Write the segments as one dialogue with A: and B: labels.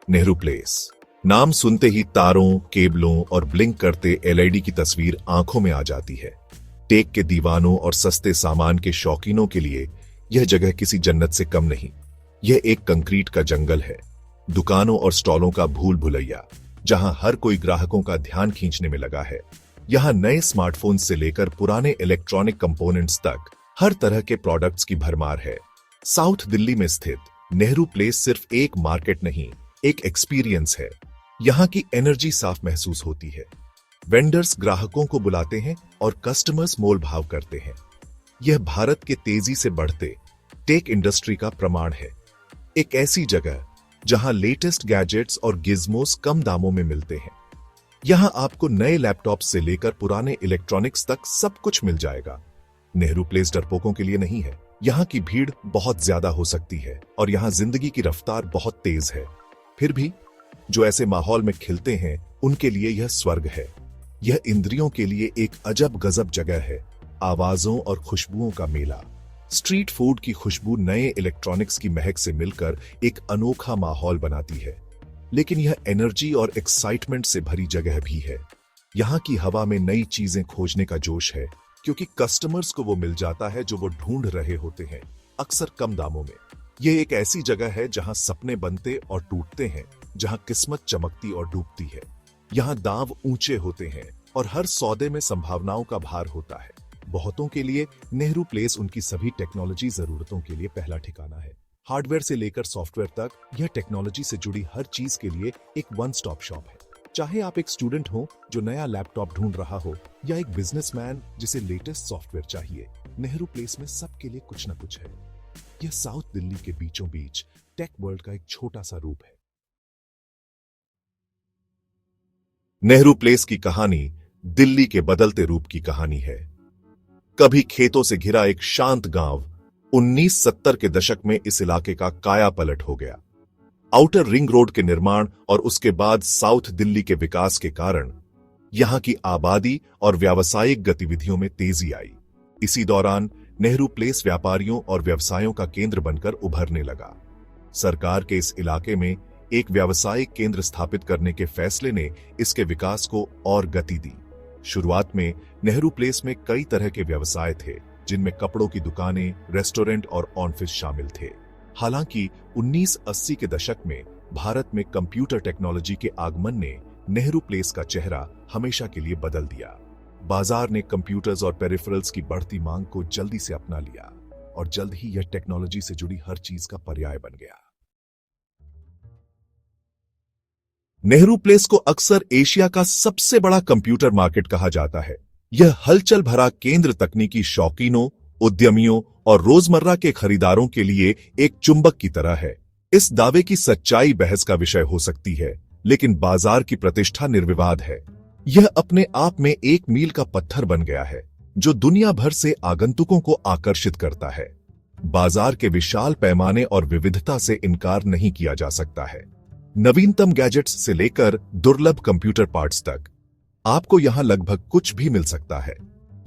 A: Nehru place. नाम सुनते ही तारों, केबलों और ब्लिंक करते एलईडी की तस्वीर आंखों में आ जाती है। टेक के दीवानों और सस्ते सामान के शौकीनों के लिए यह जगह किसी जन्नत से कम नहीं। यह एक कंक्रीट का जंगल है, दुकानों और स्टॉलों का भूल भुलैया, जहां हर कोई ग्राहकों का ध्यान खींचने में लगा है। यहां नए स्मार्टफोन से लेकर पुराने इलेक्ट्रॉनिक कंपोनेंट्स तक हर तरह के प्रोडक्ट्स की भरमार है। साउथ दिल्ली में स्थित नेहरू प्लेस सिर्फ एक मार्केट नहीं, एक एक्सपीरियंस है। यहाँ की एनर्जी साफ महसूस होती है। वेंडर्स ग्राहकों को बुलाते हैं और कस्टमर्स मोल भाव करते हैं। यह भारत के तेजी से बढ़ते टेक इंडस्ट्री का प्रमाण है। एक ऐसी जगह जहां लेटेस्ट गैजेट्स और गिज्मोस कम दामों में मिलते हैं। यहां आपको नए लैपटॉप से लेकर पुराने इलेक्ट्रॉनिक्स तक सब कुछ मिल जाएगा। नेहरू प्लेस डरपोकों के लिए नहीं है। यहाँ की भीड़ बहुत ज्यादा हो सकती है और यहाँ जिंदगी की रफ्तार बहुत तेज है। फिर भी जो ऐसे माहौल में खिलते हैं उनके लिए यह स्वर्ग है। यह इंद्रियों के लिए एक अजब गजब जगह है। आवाजों और खुशबुओं का मेला। स्ट्रीट फूड की खुशबू नए इलेक्ट्रॉनिक्स की महक से मिलकर एक अनोखा माहौल बनाती है। लेकिन यह एनर्जी और एक्साइटमेंट से भरी जगह भी है। यहाँ की हवा में नई चीजें खोजने का जोश है, क्योंकि कस्टमर्स को वो मिल जाता है जो वो ढूंढ रहे होते हैं, अक्सर कम दामों में। यह एक ऐसी जगह है जहां सपने बनते और टूटते हैं, जहां किस्मत चमकती और डूबती है। यहाँ दांव ऊंचे होते हैं और हर सौदे में संभावनाओं का भार होता है। बहुतों के लिए नेहरू प्लेस उनकी सभी टेक्नोलॉजी जरूरतों के लिए पहला ठिकाना है। हार्डवेयर से लेकर सॉफ्टवेयर तक, यह टेक्नोलॉजी से जुड़ी हर चीज के लिए एक वन स्टॉप शॉप है। चाहे आप एक स्टूडेंट हो जो नया लैपटॉप ढूंढ रहा हो या एक बिजनेसमैन जिसे लेटेस्ट सॉफ्टवेयर चाहिए, नेहरू प्लेस में सबके लिए कुछ न कुछ है। यह साउथ दिल्ली के बीचों बीच टेक वर्ल्ड का एक छोटा सा रूप है। नेहरू प्लेस की कहानी दिल्ली के बदलते रूप की कहानी है। कभी खेतों से घिरा एक शांत गांव 1970 के दशक में इस इलाके का काया पलट हो गया। आउटर रिंग रोड के निर्माण और उसके बाद साउथ दिल्ली के विकास के कारण यहां की आबादी और व्यावसायिक गतिविधियों में तेजी आई। इसी दौरान नेहरू प्लेस व्यापारियों और व्यवसायों का केंद्र बनकर उभरने लगा। सरकार के इस इलाके में एक व्यावसायिक केंद्र स्थापित करने के फैसले ने इसके विकास को और गति दी। शुरुआत में नेहरू प्लेस में कई तरह के व्यवसाय थे, जिनमें कपड़ों की दुकानें, रेस्टोरेंट और ऑफिस शामिल थे। हालांकि 1980 के दशक में भारत में कंप्यूटर टेक्नोलॉजी के आगमन ने नेहरू प्लेस का चेहरा हमेशा के लिए बदल दिया। बाजार ने कंप्यूटर्स और पेरिफेरल्स की बढ़ती मांग को जल्दी से अपना लिया और जल्द ही यह टेक्नोलॉजी से जुड़ी हर चीज का पर्याय बन गया। नेहरू प्लेस को अक्सर एशिया का सबसे बड़ा कंप्यूटर मार्केट कहा जाता है। यह हलचल भरा केंद्र तकनीकी शौकीनों, उद्यमियों और रोजमर्रा के खरीदारों के लिए एक चुंबक की तरह है। इस दावे की सच्चाई बहस का विषय हो सकती है, लेकिन बाजार की प्रतिष्ठा निर्विवाद है। यह अपने आप में एक मील का पत्थर बन गया है, जो दुनिया भर से आगंतुकों को आकर्षित करता है। बाजार के विशाल पैमाने और विविधता से इनकार नहीं किया जा सकता है। नवीनतम गैजेट्स से लेकर दुर्लभ कंप्यूटर पार्ट्स तक आपको यहां लगभग कुछ भी मिल सकता है।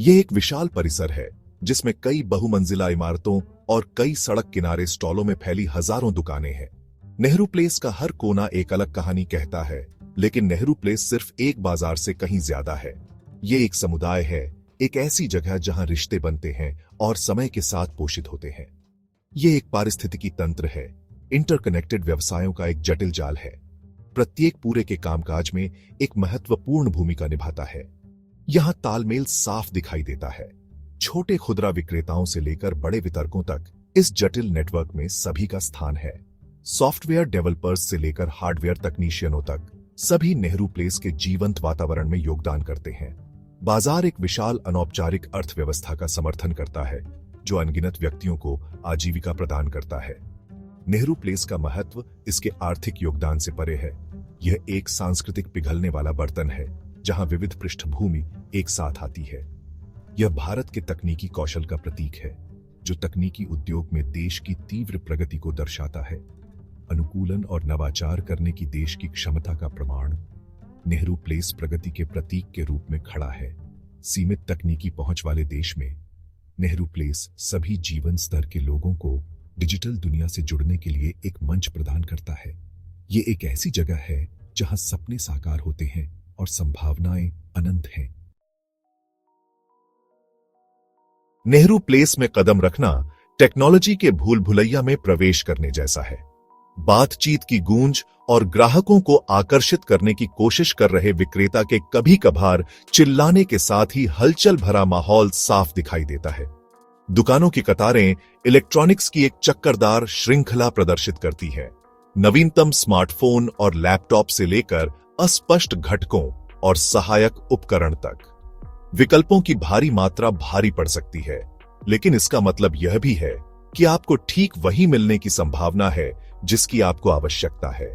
A: यह एक विशाल परिसर है, जिसमें कई बहुमंजिला इमारतों और कई सड़क किनारे स्टॉलों में फैली हजारों दुकानें हैं। नेहरू प्लेस का हर कोना एक अलग कहानी कहता है, लेकिन नेहरू प्लेस सिर्फ एक बाजार से कहीं ज्यादा है। यह एक समुदाय है, एक ऐसी जगह जहां रिश्ते बनते हैं और समय के साथ पोषित होते हैं। यह एक पारिस्थितिकी तंत्र है, इंटरकनेक्टेड व्यवसायों का एक जटिल जाल है। प्रत्येक पूरे के कामकाज में एक महत्वपूर्ण भूमिका निभाता है। यहां तालमेल साफ दिखाई देता है। छोटे खुदरा विक्रेताओं से लेकर बड़े वितरकों तक इस जटिल नेटवर्क में सभी का स्थान है। सॉफ्टवेयर डेवलपर्स से लेकर हार्डवेयर तकनीशियनों तक सभी नेहरू प्लेस के जीवंत वातावरण में योगदान करते हैं। बाजार एक विशाल अनौपचारिक अर्थव्यवस्था का समर्थन करता है, जो अनगिनत व्यक्तियों को आजीविका प्रदान करता है। नेहरू प्लेस का महत्व इसके आर्थिक योगदान से परे है। यह एक सांस्कृतिक पिघलने वाला बर्तन है, जहां विविध पृष्ठभूमि एक साथ आती है। यह भारत के तकनीकी कौशल का प्रतीक है, जो तकनीकी उद्योग में देश की तीव्र प्रगति को दर्शाता है। अनुकूलन और नवाचार करने की देश की क्षमता का प्रमाण नेहरू प्लेस प्रगति के प्रतीक के रूप में खड़ा है। सीमित तकनीकी पहुंच वाले देश में नेहरू प्लेस सभी जीवन स्तर के लोगों को डिजिटल दुनिया से जुड़ने के लिए एक मंच प्रदान करता है। ये एक ऐसी जगह है जहां सपने साकार होते हैं और संभावनाएं अनंत हैं। नेहरू प्लेस में कदम रखना टेक्नोलॉजी के भूल भुलैया में प्रवेश करने जैसा है। बातचीत की गूंज और ग्राहकों को आकर्षित करने की कोशिश कर रहे विक्रेता के कभी कभार चिल्लाने के साथ ही हलचल भरा माहौल साफ दिखाई देता है। दुकानों की कतारें इलेक्ट्रॉनिक्स की एक चक्करदार श्रृंखला प्रदर्शित करती है। नवीनतम स्मार्टफोन और लैपटॉप से लेकर अस्पष्ट घटकों और सहायक उपकरण तक विकल्पों की भारी मात्रा भारी पड़ सकती है, लेकिन इसका मतलब यह भी है कि आपको ठीक वही मिलने की संभावना है जिसकी आपको आवश्यकता है।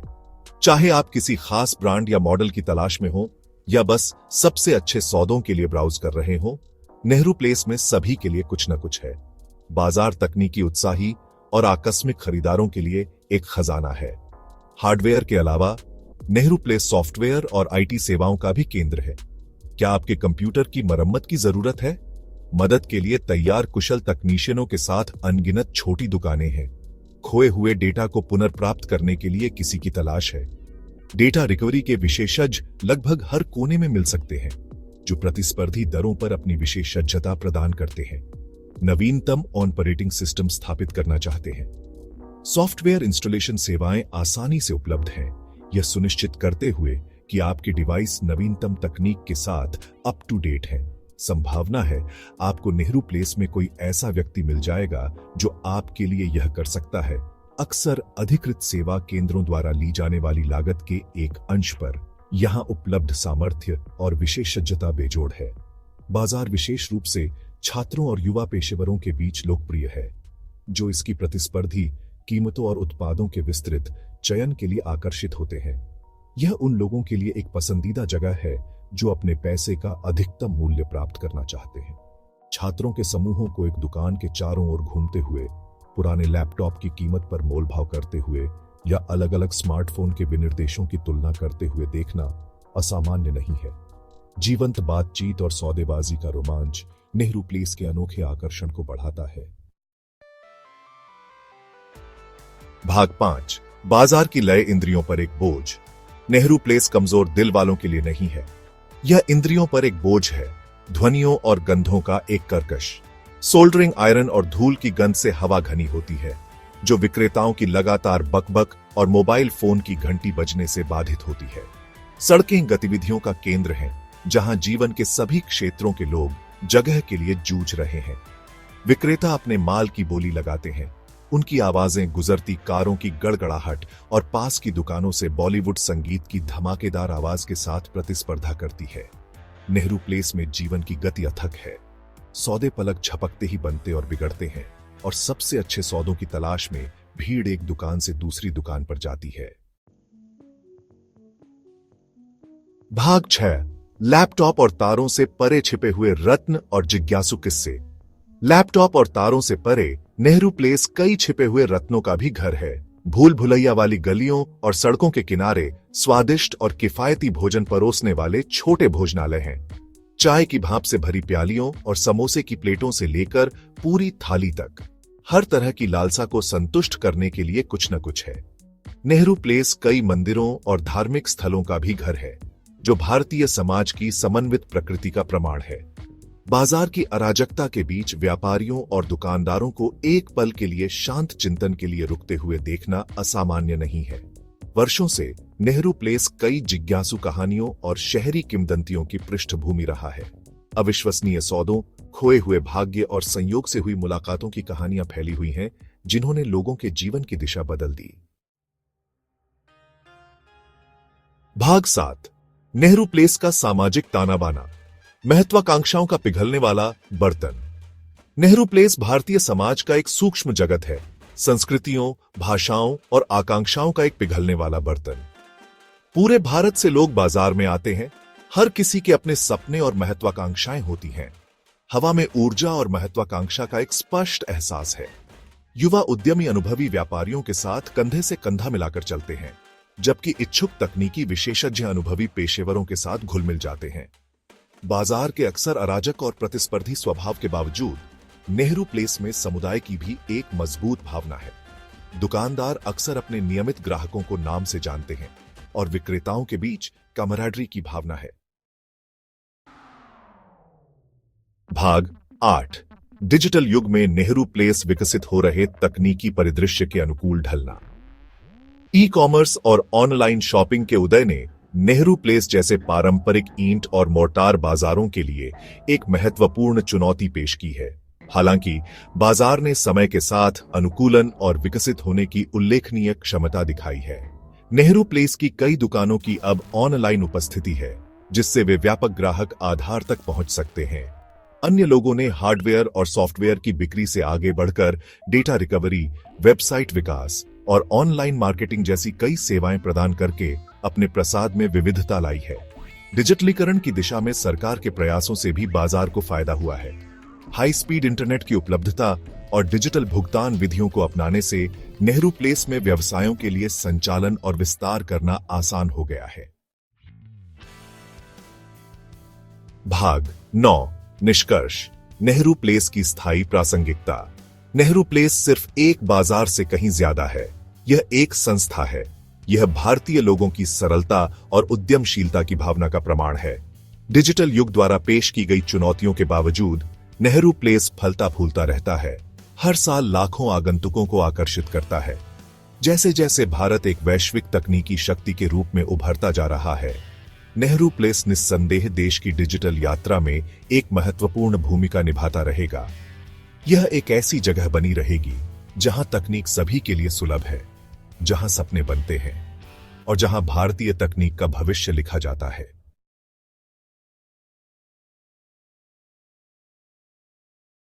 A: चाहे आप किसी खास ब्रांड या मॉडल की तलाश में हो या बस सबसे अच्छे सौदों के लिए ब्राउज कर रहे हो, नेहरू प्लेस में सभी के लिए कुछ न कुछ है। बाजार तकनीकी उत्साही और आकस्मिक खरीदारों के लिए एक खजाना है। हार्डवेयर के अलावा नेहरू प्लेस सॉफ्टवेयर और आईटी सेवाओं का भी केंद्र है। क्या आपके कंप्यूटर की मरम्मत की जरूरत है? मदद के लिए तैयार कुशल तकनीशियनों के साथ अनगिनत छोटी दुकानें हैं। खोए हुए डेटा को पुनर्प्राप्त करने के लिए किसी की तलाश है। डेटा रिकवरी के विशेषज्ञ लगभग हर कोने में मिल सकते हैं, जो प्रतिस्पर्धी दरों पर अपनी विशेषज्ञता प्रदान करते हैं। नवीनतम ऑपरेटिंग सिस्टम स्थापित करना चाहते हैं। सॉफ्टवेयर इंस्टॉलेशन सेवाएं आसानी से उपलब्ध हैं, यह सुनिश्चित करते हुए कि आपके डिवाइस नवीनतम तकनीक के साथ अप टू डेट हैं। संभावना है आपको नेहरू प्लेस में कोई ऐसा व्यक्ति मिल जाएगा जो आपके लिए यह कर सकता है। अक्सर अधिकृत सेवा केंद्रों द्वारा ली जाने वाली लागत के एक अंश पर यहां उपलब्ध सामर्थ्य और विशेषज्ञता बेजोड़ है। बाजार विशेष रूप से छात्रों और युवा पेशेवरों के बीच लोकप्रिय है, जो इसकी प्रतिस्पर्धी कीमतों और उत्पादों के विस्तृत चयन के लिए आकर्षित होते हैं। यह उन लोगों के लिए एक पसंदीदा जगह है जो अपने पैसे का अधिकतम मूल्य प्राप्त करना चाहते हैं। छात्रों के समूहों को एक दुकान के चारों ओर घूमते हुए, पुराने लैपटॉप की कीमत पर मोलभाव करते हुए या अलग अलग स्मार्टफोन के विनिर्देशों की तुलना करते हुए देखना असामान्य नहीं है। जीवंत बातचीत और सौदेबाजी का रोमांच नेहरू प्लेस के अनोखे आकर्षण को बढ़ाता है। भाग 5, बाजार की लय इंद्रियों पर एक बोझ। नेहरू प्लेस कमजोर दिल वालों के लिए नहीं है। यह इंद्रियों पर एक बोझ है, ध्वनियों और गंधों का एक कर्कश। सोल्डरिंग आयरन और धूल की गंध से हवा घनी होती है, जो विक्रेताओं की लगातार बकबक और मोबाइल फोन की घंटी बजने से बाधित होती है। सड़कें गतिविधियों का केंद्र हैं, जहां जीवन के सभी क्षेत्रों के लोग जगह के लिए जूझ रहे हैं। विक्रेता अपने माल की बोली लगाते हैं। उनकी आवाजें गुजरती कारों की गड़गड़ाहट और पास की दुकानों से बॉलीवुड संगीत की धमाकेदार आवाज के साथ प्रतिस्पर्धा करती है। नेहरू प्लेस में जीवन की गति अथक है। सौदे पलक झपकते ही बनते और बिगड़ते हैं, और सबसे अच्छे सौदों की तलाश में भीड़ एक दुकान से दूसरी दुकान पर जाती है। भाग 6, लैपटॉप और तारों से परे छिपे हुए रत्न और जिज्ञासु किस्से। लैपटॉप और तारों से परे नेहरू प्लेस कई छिपे हुए रत्नों का भी घर है। भूल भुलैया वाली गलियों और सड़कों के किनारे स्वादिष्ट और किफायती भोजन परोसने वाले छोटे भोजनालय हैं। चाय की भाप से भरी प्यालियों और समोसे की प्लेटों से लेकर पूरी थाली तक, हर तरह की लालसा को संतुष्ट करने के लिए कुछ न कुछ है। नेहरू प्लेस कई मंदिरों और धार्मिक स्थलों का भी घर है, जो भारतीय समाज की समन्वित प्रकृति का प्रमाण है। बाजार की अराजकता के बीच व्यापारियों और दुकानदारों को एक पल के लिए शांत चिंतन के लिए रुकते हुए देखना असामान्य नहीं है। वर्षों से नेहरू प्लेस कई जिज्ञासु कहानियों और शहरी किंवदंतियों की पृष्ठभूमि रहा है। अविश्वसनीय सौदों, खोए हुए भाग्य और संयोग से हुई मुलाकातों की कहानियां फैली हुई हैं, जिन्होंने लोगों के जीवन की दिशा बदल दी। भाग 7, नेहरू प्लेस का सामाजिक ताना बाना। महत्वाकांक्षाओं का पिघलने वाला बर्तन। नेहरू प्लेस भारतीय समाज का एक सूक्ष्म जगत है, संस्कृतियों, भाषाओं और आकांक्षाओं का एक पिघलने वाला बर्तन। पूरे भारत से लोग बाजार में आते हैं। हर किसी के अपने सपने और महत्वाकांक्षाएं होती हैं। हवा में ऊर्जा और महत्वाकांक्षा का एक स्पष्ट एहसास है। युवा उद्यमी अनुभवी व्यापारियों के साथ कंधे से कंधा मिलाकर चलते हैं, जबकि इच्छुक तकनीकी विशेषज्ञ अनुभवी पेशेवरों के साथ घुल मिल जाते हैं। बाजार के अक्सर अराजक और प्रतिस्पर्धी स्वभाव के बावजूद नेहरू प्लेस में समुदाय की भी एक मजबूत भावना है। दुकानदार अक्सर अपने नियमित ग्राहकों को नाम से जानते हैं और विक्रेताओं के बीच कमराडरी की भावना है। भाग 8। डिजिटल युग में नेहरू प्लेस विकसित हो रहे तकनीकी परिदृश्य के अनुकूल ढलना। ई कॉमर्स और ऑनलाइन शॉपिंग के उदय ने नेहरू प्लेस जैसे पारंपरिक ईंट और मोर्टार बाजारों के लिए एक महत्वपूर्ण चुनौती पेश की है। हालांकि बाजार ने समय के साथ अनुकूलन और विकसित होने की उल्लेखनीय क्षमता दिखाई है। नेहरू प्लेस की कई दुकानों की अब ऑनलाइन उपस्थिति है, जिससे वे व्यापक ग्राहक आधार तक पहुंच सकते हैं। अन्य लोगों ने हार्डवेयर और सॉफ्टवेयर की बिक्री से आगे बढ़कर डेटा रिकवरी, वेबसाइट विकास और ऑनलाइन मार्केटिंग जैसी कई सेवाएं प्रदान करके अपने प्रसाद में विविधता लाई है। डिजिटलीकरण की दिशा में सरकार के प्रयासों से भी बाजार को फायदा हुआ है। हाई स्पीड इंटरनेट की उपलब्धता और डिजिटल भुगतान विधियों को अपनाने से नेहरू प्लेस में व्यवसायों के लिए संचालन और विस्तार करना आसान हो गया है। भाग 9। निष्कर्ष। नेहरू प्लेस की स्थायी प्रासंगिकता। नेहरू प्लेस सिर्फ एक बाजार से कहीं ज्यादा है। यह एक संस्था है। यह भारतीय लोगों की सरलता और उद्यमशीलता की भावना का प्रमाण है। डिजिटल युग द्वारा पेश की गई चुनौतियों के बावजूद नेहरू प्लेस फलता फूलता रहता है। हर साल लाखों आगंतुकों को आकर्षित करता है। जैसे जैसे भारत एक वैश्विक तकनीकी शक्ति के रूप में उभरता जा रहा है, नेहरू प्लेस निस्संदेह देश की डिजिटल यात्रा में एक महत्वपूर्ण भूमिका निभाता रहेगा। यह एक ऐसी जगह बनी रहेगी जहां तकनीक सभी के लिए सुलभ है, जहां सपने बनते हैं और जहां भारतीय तकनीक का भविष्य लिखा जाता है।